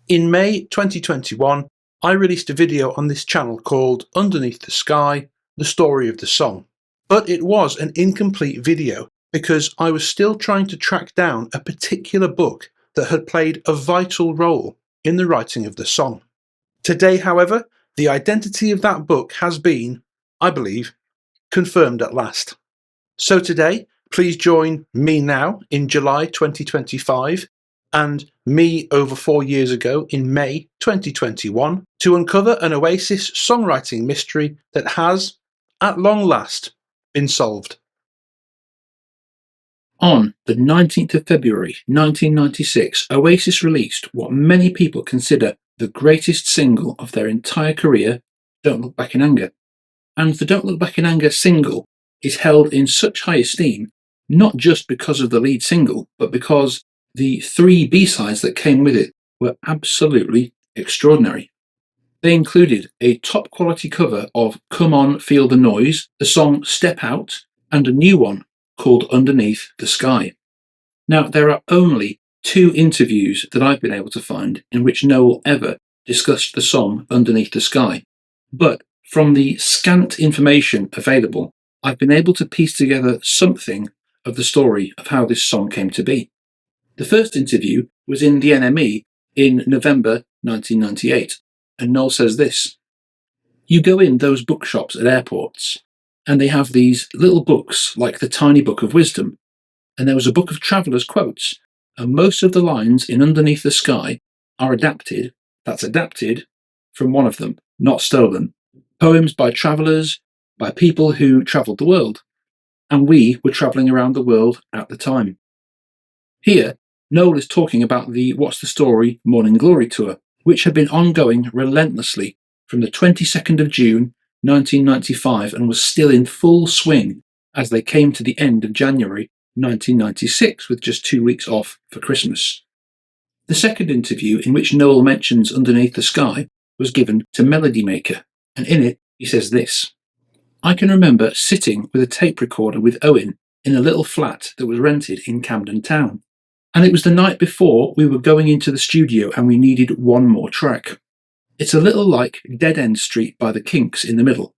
In May 2021, I released a video on this channel called Underneath the Sky, the story of the song. But it was an incomplete video because I was still trying to track down a particular book that had played a vital role in the writing of the song. Today, however, the identity of that book has been, I believe, confirmed at last. So today, please join me now in July 2025 and me over 4 years ago in May 2021 to uncover an Oasis songwriting mystery that has, at long last, been solved. On the 19th of February 1996, Oasis released what many people consider the greatest single of their entire career, Don't Look Back in Anger. And the Don't Look Back in Anger single is held in such high esteem, not just because of the lead single, but because the 3 B-sides that came with it were absolutely extraordinary. They included a top quality cover of Come On Feel the Noise, the song Step Out, and a new one called Underneath the Sky. Now, there are only 2 interviews that I've been able to find in which Noel ever discussed the song Underneath the Sky, but from the scant information available, I've been able to piece together something of the story of how this song came to be. The first interview was in the NME in November 1998, and Noel says this: "You go in those bookshops at airports, and they have these little books like the Tiny Book of Wisdom, and there was a book of Traveller's Quotes, and most of the lines in Underneath the Sky are adapted from one of them, not stolen. Poems by travellers, by people who travelled the world, and we were travelling around the world at the time." Here, Noel is talking about the What's the Story Morning Glory tour, which had been ongoing relentlessly from the 22nd of June 1995 and was still in full swing as they came to the end of January 1996 with just 2 weeks off for Christmas. The second interview, in which Noel mentions Underneath the Sky, was given to Melody Maker, and in it he says this: "I can remember sitting with a tape recorder with Owen in a little flat that was rented in Camden Town, and it was the night before we were going into the studio and we needed one more track. It's a little like Dead End Street by the Kinks in the middle.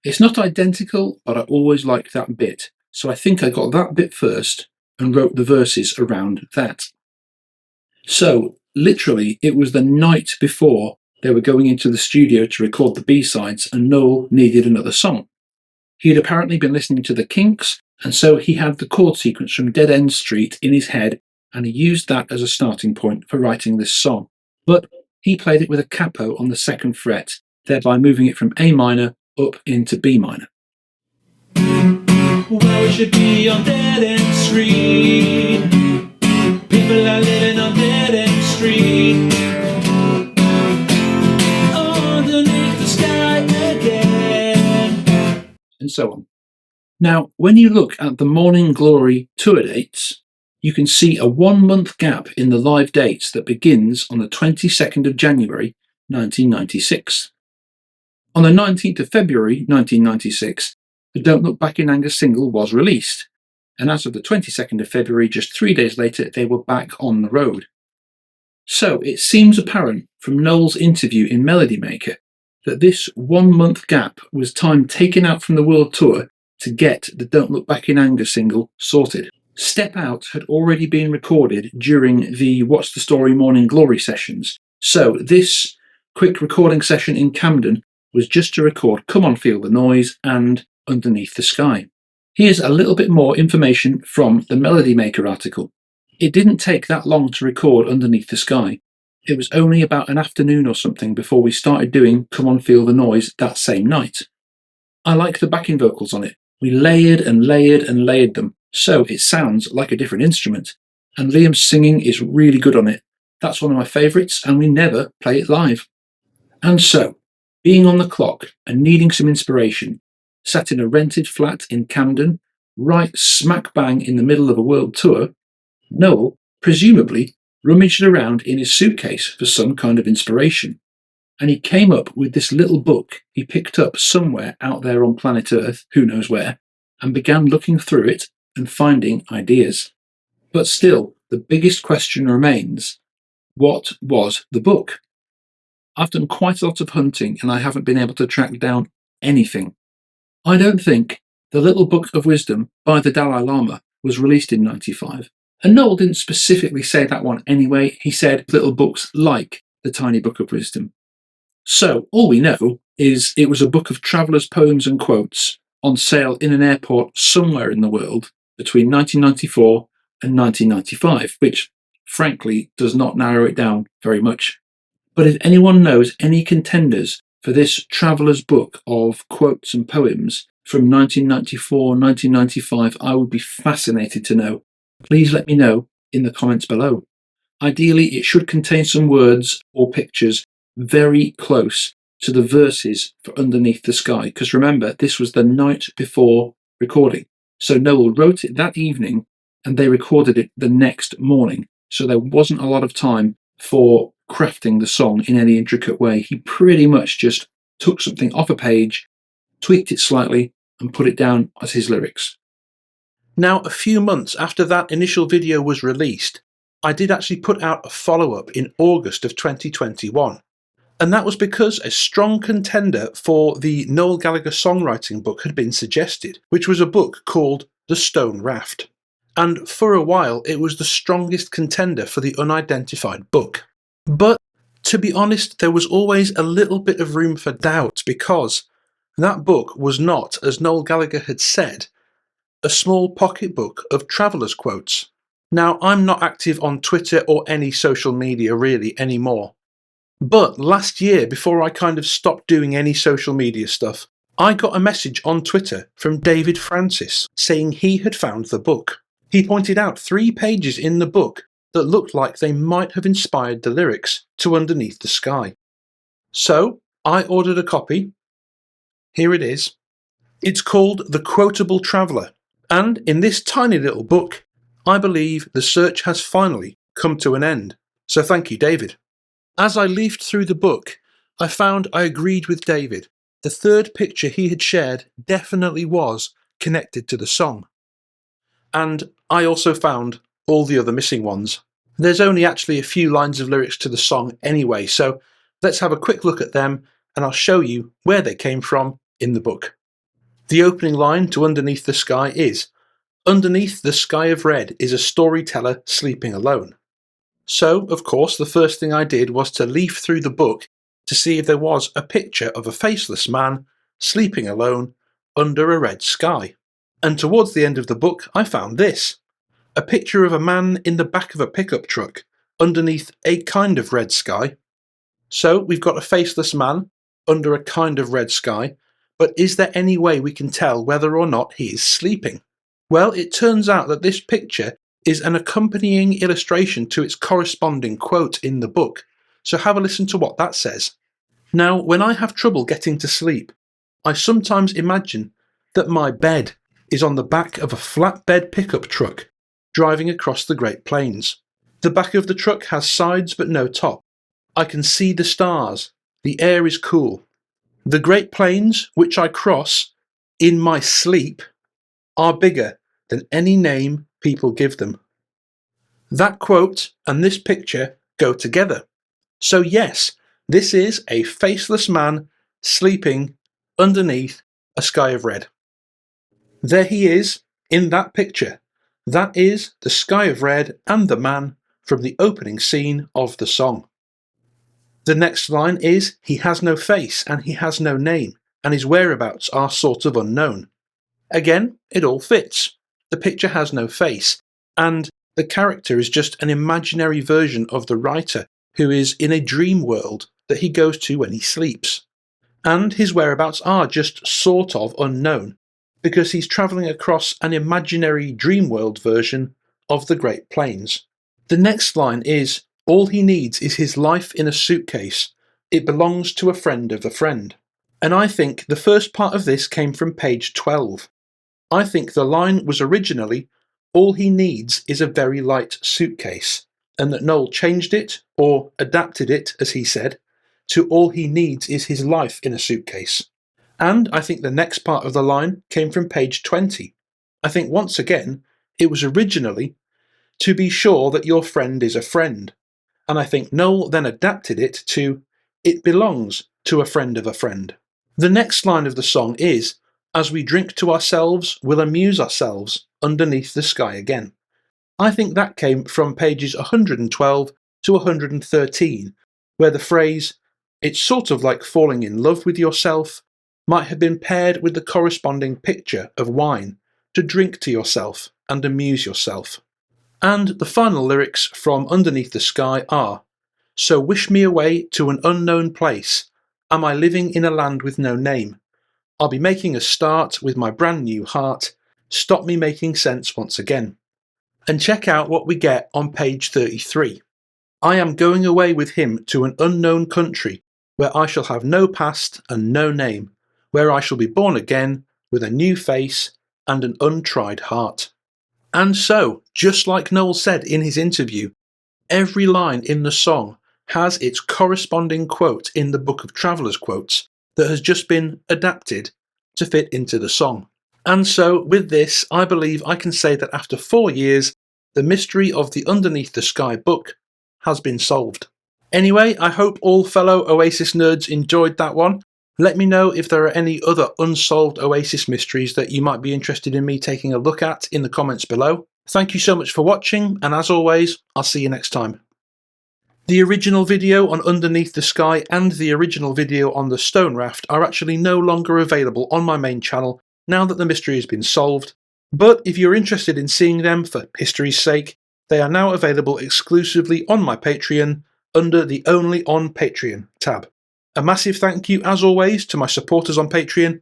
It's not identical, but I always liked that bit, so I think I got that bit first and wrote the verses around that." So, literally, it was the night before they were going into the studio to record the B-sides and Noel needed another song. He had apparently been listening to the Kinks, and so he had the chord sequence from Dead End Street in his head, and he used that as a starting point for writing this song. But he played it with a capo on the 2nd fret, thereby moving it from A minor up into B minor. "Well, we should be on Dead End Street. People are living on Dead End Street. Underneath the sky again." And so on. Now, when you look at the Morning Glory tour dates, you can see a 1-month gap in the live dates that begins on the 22nd of January 1996. On the 19th of February 1996, the Don't Look Back in Anger single was released, and as of the 22nd of February, just 3 days later, they were back on the road. So it seems apparent from Noel's interview in Melody Maker that this 1-month gap was time taken out from the world tour to get the Don't Look Back in Anger single sorted. Step Out had already been recorded during the What's the Story Morning Glory sessions, so this quick recording session in Camden was just to record Come On Feel the Noise and Underneath the Sky. Here's a little bit more information from the Melody Maker article. It didn't take that long to record Underneath the Sky. It was only about an afternoon or something before we started doing Come On Feel the Noise that same night. I like the backing vocals on it. We layered and layered and layered them, so it sounds like a different instrument. And Liam's singing is really good on it. That's one of my favourites, and we never play it live. And so, being on the clock and needing some inspiration, sat in a rented flat in Camden, right smack bang in the middle of a world tour, Noel presumably rummaged around in his suitcase for some kind of inspiration. And he came up with this little book he picked up somewhere out there on planet Earth, who knows where, and began looking through it and finding ideas. But still, the biggest question remains: What was the book? I've done quite a lot of hunting and I haven't been able to track down anything. I don't think The Little Book of Wisdom by the Dalai Lama was released in 95. And Noel didn't specifically say that one anyway. He said little books like The Tiny Book of Wisdom. So all we know is it was a book of travellers' poems and quotes on sale in an airport somewhere in the world between 1994 and 1995, which frankly does not narrow it down very much. But if anyone knows any contenders for this traveller's book of quotes and poems from 1994, 1995, I would be fascinated to know. Please let me know in the comments below. Ideally, it should contain some words or pictures very close to the verses for Underneath the Sky, because remember, this was the night before recording. So Noel wrote it that evening and they recorded it the next morning. So there wasn't a lot of time for crafting the song in any intricate way. He pretty much just took something off a page, tweaked it slightly, and put it down as his lyrics. Now, a few months after that initial video was released, I did actually put out a follow-up in August of 2021. And that was because a strong contender for the Noel Gallagher songwriting book had been suggested, which was a book called The Stone Raft. And for a while it was the strongest contender for the unidentified book. But to be honest, there was always a little bit of room for doubt, because that book was not, as Noel Gallagher had said, a small pocketbook of travellers' quotes. Now, I'm not active on Twitter or any social media really anymore. But last year, before I kind of stopped doing any social media stuff, I got a message on Twitter from David Francis saying he had found the book. He pointed out 3 pages in the book that looked like they might have inspired the lyrics to Underneath the Sky. So I ordered a copy. Here it is. It's called The Quotable Traveller, and in this tiny little book, I believe the search has finally come to an end. So thank you, David. As I leafed through the book, I found I agreed with David. The 3rd picture he had shared definitely was connected to the song. And I also found all the other missing ones. There's only actually a few lines of lyrics to the song anyway, so let's have a quick look at them and I'll show you where they came from in the book. The opening line to Underneath the Sky is, "Underneath the sky of red is a storyteller sleeping alone." So, of course, the first thing I did was to leaf through the book to see if there was a picture of a faceless man sleeping alone under a red sky. And towards the end of the book I found this. A picture of a man in the back of a pickup truck underneath a kind of red sky. So we've got a faceless man under a kind of red sky, but is there any way we can tell whether or not he is sleeping? Well, it turns out that this picture is an accompanying illustration to its corresponding quote in the book, so have a listen to what that says. "Now, when I have trouble getting to sleep, I sometimes imagine that my bed is on the back of a flatbed pickup truck driving across the Great Plains. The back of the truck has sides but no top. I can see the stars. The air is cool. The Great Plains, which I cross in my sleep, are bigger than any name people give them." That quote and this picture go together. So yes, this is a faceless man sleeping underneath a sky of red. There he is in that picture. That is the sky of red and the man from the opening scene of the song. The next line is, "He has no face and he has no name, and his whereabouts are sort of unknown." Again, it all fits. The picture has no face, and the character is just an imaginary version of the writer who is in a dream world that he goes to when he sleeps. And his whereabouts are just sort of unknown, because he's travelling across an imaginary dream world version of the Great Plains. The next line is, "All he needs is his life in a suitcase. It belongs to a friend of a friend." And I think the first part of this came from page 12. I think the line was originally, "All he needs is a very light suitcase," and that Noel changed it, or adapted it as he said, to "All he needs is his life in a suitcase." And I think the next part of the line came from page 20. I think once again it was originally, "To be sure that your friend is a friend," and I think Noel then adapted it to "It belongs to a friend of a friend." The next line of the song is, "As we drink to ourselves, we'll amuse ourselves underneath the sky again." I think that came from pages 112 to 113, where the phrase, "It's sort of like falling in love with yourself," might have been paired with the corresponding picture of wine, to drink to yourself and amuse yourself. And the final lyrics from Underneath the Sky are, "So wish me away to an unknown place. Am I living in a land with no name? I'll be making a start with my brand new heart. Stop me making sense once again." And check out what we get on page 33. "I am going away with him to an unknown country, where I shall have no past and no name, where I shall be born again with a new face and an untried heart." And so, just like Noel said in his interview, every line in the song has its corresponding quote in the Book of Travellers quotes that has just been adapted to fit into the song. And so, with this, I believe I can say that after 4 years, the mystery of the Underneath the Sky book has been solved. Anyway, I hope all fellow Oasis nerds enjoyed that one. Let me know if there are any other unsolved Oasis mysteries that you might be interested in me taking a look at in the comments below. Thank you so much for watching, and as always, I'll see you next time. The original video on Underneath the Sky and the original video on the Stone Raft are actually no longer available on my main channel now that the mystery has been solved, but if you're interested in seeing them for history's sake, they are now available exclusively on my Patreon under the Only on Patreon tab. A massive thank you, as always, to my supporters on Patreon,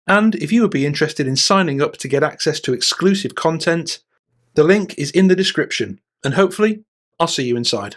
and if you would be interested in signing up to get access to exclusive content, the link is in the description, and hopefully I'll see you inside.